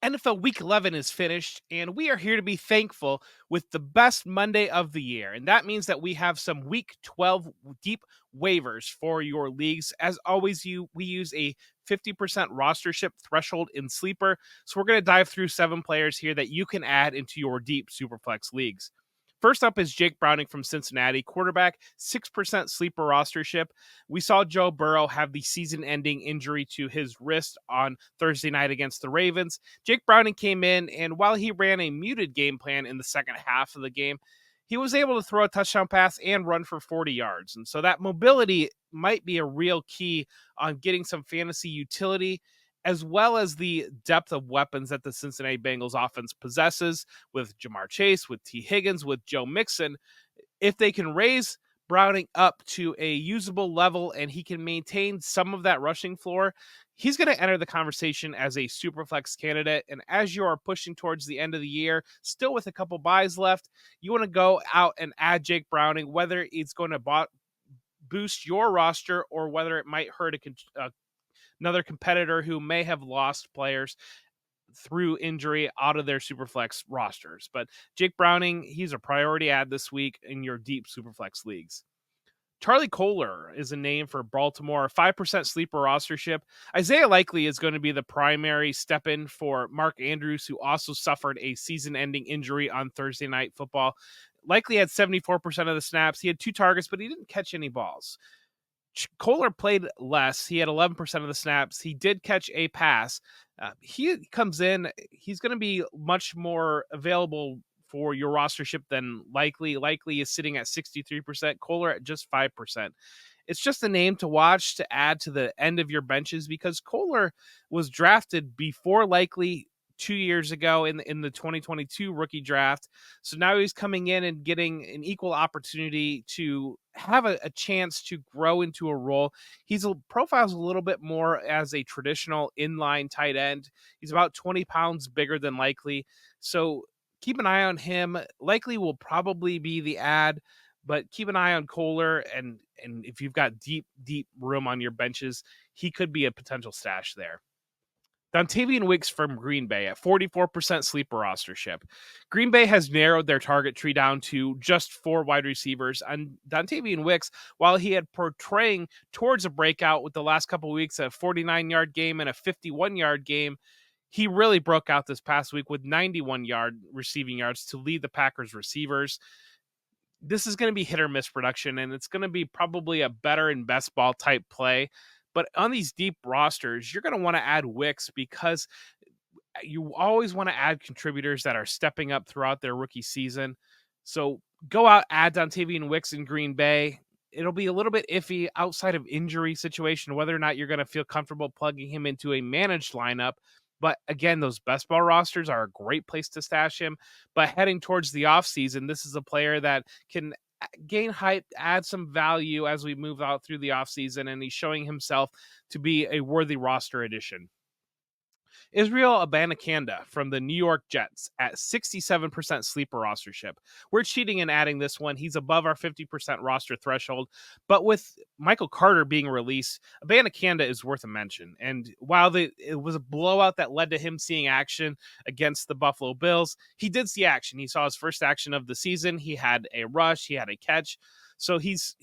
NFL Week 11 is finished, and we are here to be thankful with the best Monday of the year. And that means that we have some Week 12 deep waivers for your leagues. As always, we use a 50% rostership threshold in Sleeper. So we're going to dive through 7 players here that you can add into your deep Superflex leagues. First up is Jake Browning from Cincinnati, quarterback, 6% sleeper rostership. We saw Joe Burrow have the season-ending injury to his wrist on Thursday night against the Ravens. Jake Browning came in, and while he ran a muted game plan in the second half of the game, he was able to throw a touchdown pass and run for 40 yards. And so that mobility might be a real key on getting some fantasy utility, as well as the depth of weapons that the Cincinnati Bengals offense possesses with Jamar Chase, with T. Higgins, with Joe Mixon. If they can raise Browning up to a usable level and he can maintain some of that rushing floor, he's going to enter the conversation as a super flex candidate. And as you are pushing towards the end of the year, still with a couple buys left, you want to go out and add Jake Browning, whether it's going to boost your roster or whether it might hurt another competitor who may have lost players through injury out of their Superflex rosters. But Jake Browning, he's a priority add this week in your deep Superflex leagues. Charlie Kolar is a name for Baltimore, 5% sleeper rostership. Isaiah Likely is going to be the primary step in for Mark Andrews, who also suffered a season-ending injury on Thursday Night Football. Likely had 74% of the snaps. He had 2 targets, but he didn't catch any balls. Kolar played less. He had 11% of the snaps. He did catch a pass. He comes in. He's going to be much more available for your rostership than Likely. Likely is sitting at 63%. Kolar at just 5%. It's just a name to watch to add to the end of your benches because Kolar was drafted before Likely 2 years ago in the 2022 rookie draft. So now he's coming in and getting an equal opportunity to have a chance to grow into a role. He's profiles a little bit more as a traditional inline tight end. He's about 20 pounds bigger than Likely. So keep an eye on him. Likely will probably be the ad, but keep an eye on Kolar. And if you've got deep room on your benches, he could be a potential stash there. Dontayvion Wicks from Green Bay at 44% sleeper rostership. Green Bay has narrowed their target tree down to just 4 wide receivers. And Dontayvion Wicks, while he had portraying towards a breakout with the last couple of weeks, a 49-yard game and a 51-yard game, he really broke out this past week with 91-yard receiving yards to lead the Packers receivers. This is going to be hit or miss production, and it's going to be probably a better and best ball type play. But on these deep rosters, you're going to want to add Wicks because you always want to add contributors that are stepping up throughout their rookie season. So go out, add Dontayvion Wicks in Green Bay. It'll be a little bit iffy outside of injury situation, whether or not you're going to feel comfortable plugging him into a managed lineup. But again, those best ball rosters are a great place to stash him. But heading towards the offseason, this is a player that can gain height, add some value as we move out through the offseason, and he's showing himself to be a worthy roster addition. Israel Abanikanda from the New York Jets at 67% sleeper rostership. We're cheating and adding this one. He's above our 50% roster threshold, but with Michael Carter being released, Abanikanda is worth a mention. And while it was a blowout that led to him seeing action against the Buffalo Bills, he did see action. He saw his first action of the season. He had a rush. He had a catch. So he's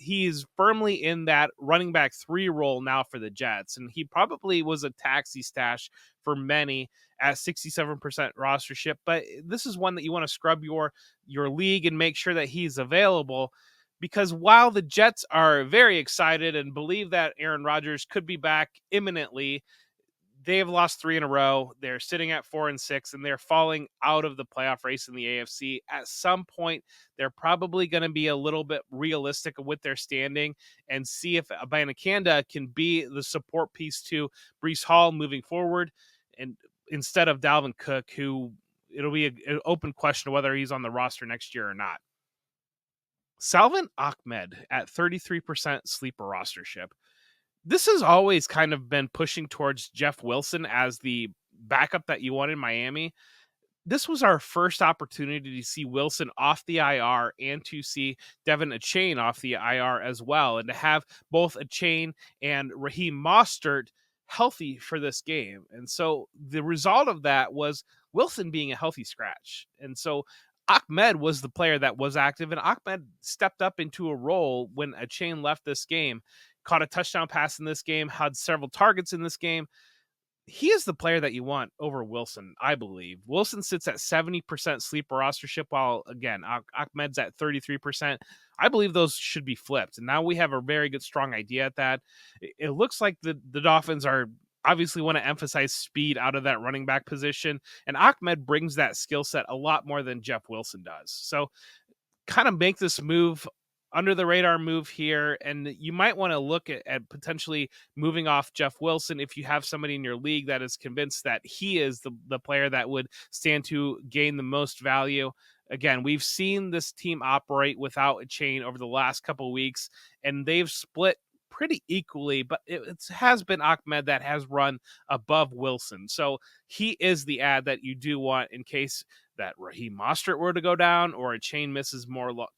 firmly in that running back 3 role now for the Jets. And he probably was a taxi stash for many at 67% rostership. But this is one that you want to scrub your league and make sure that he's available. Because while the Jets are very excited and believe that Aaron Rodgers could be back imminently, they have lost 3 in a row. They're sitting at 4-6, and they're falling out of the playoff race in the AFC. At some point, they're probably going to be a little bit realistic with their standing and see if Abanikanda can be the support piece to Breece Hall moving forward, and instead of Dalvin Cook, who it'll be an open question whether he's on the roster next year or not. Salvon Ahmed at 33% sleeper rostership. This has always kind of been pushing towards Jeff Wilson as the backup that you want in Miami. This was our first opportunity to see Wilson off the IR and to see Devin Achane off the IR as well. And to have both Achane and Raheem Mostert healthy for this game. And so the result of that was Wilson being a healthy scratch. And so Ahmed was the player that was active, and Ahmed stepped up into a role when a chain left this game, caught a touchdown pass in this game, had several targets in this game. He is the player that you want over Wilson, I believe. Wilson sits at 70% sleeper rostership, while, again, Ahmed's at 33%. I believe those should be flipped. And now we have a very good, strong idea at that. It looks like the Dolphins are obviously want to emphasize speed out of that running back position. And Ahmed brings that skill set a lot more than Jeff Wilson does. So kind of make this move, under the radar move here, and you might want to look at potentially moving off Jeff Wilson if you have somebody in your league that is convinced that he is the player that would stand to gain the most value. Again, we've seen this team operate without a chain over the last couple of weeks, and they've split pretty equally, but it has been Ahmed that has run above Wilson. So he is the ad that you do want in case that Raheem Mostert were to go down or a chain misses more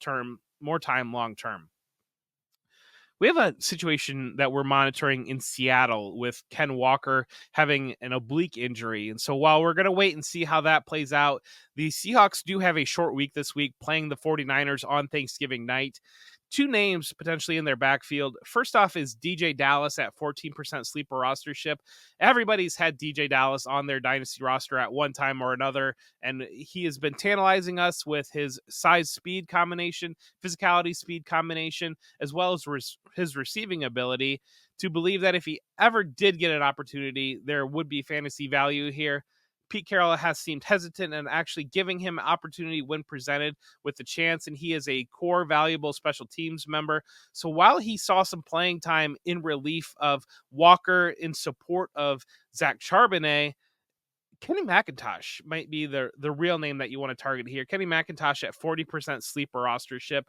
time long term. We have a situation that we're monitoring in Seattle with Ken Walker having an oblique injury. And so while we're going to wait and see how that plays out, the Seahawks do have a short week this week, playing the 49ers on Thanksgiving night. Two names potentially in their backfield. First off is DeeJay Dallas at 14% sleeper rostership. Everybody's had DeeJay Dallas on their dynasty roster at one time or another, and he has been tantalizing us with his size-speed combination, physicality-speed combination, as well as his receiving ability, to believe that if he ever did get an opportunity, there would be fantasy value here. Pete Carroll has seemed hesitant and actually giving him opportunity when presented with the chance, and he is a core valuable special teams member. So while he saw some playing time in relief of Walker in support of Zach Charbonnet, Kenny McIntosh might be the real name that you want to target here. Kenny McIntosh at 40% sleeper rostership.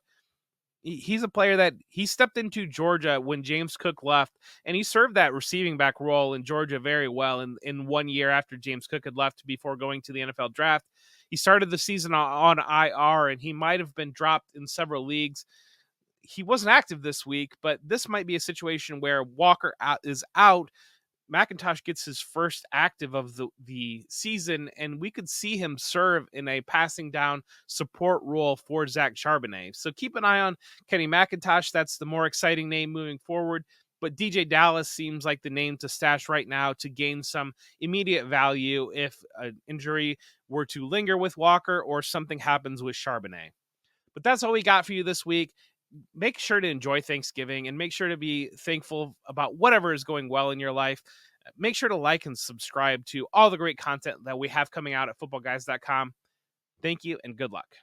He's a player that he stepped into Georgia when James Cook left, and he served that receiving back role in Georgia very well in 1 year after James Cook had left before going to the NFL draft. He started the season on IR, and he might have been dropped in several leagues. He wasn't active this week, but this might be a situation where Walker is out. McIntosh gets his first active of the season, and we could see him serve in a passing down support role for Zach Charbonnet. So keep an eye on Kenny McIntosh. That's the more exciting name moving forward. But DeeJay Dallas seems like the name to stash right now to gain some immediate value if an injury were to linger with Walker or something happens with Charbonnet. But that's all we got for you this week. Make sure to enjoy Thanksgiving and make sure to be thankful about whatever is going well in your life. Make sure to like and subscribe to all the great content that we have coming out at footballguys.com. Thank you and good luck.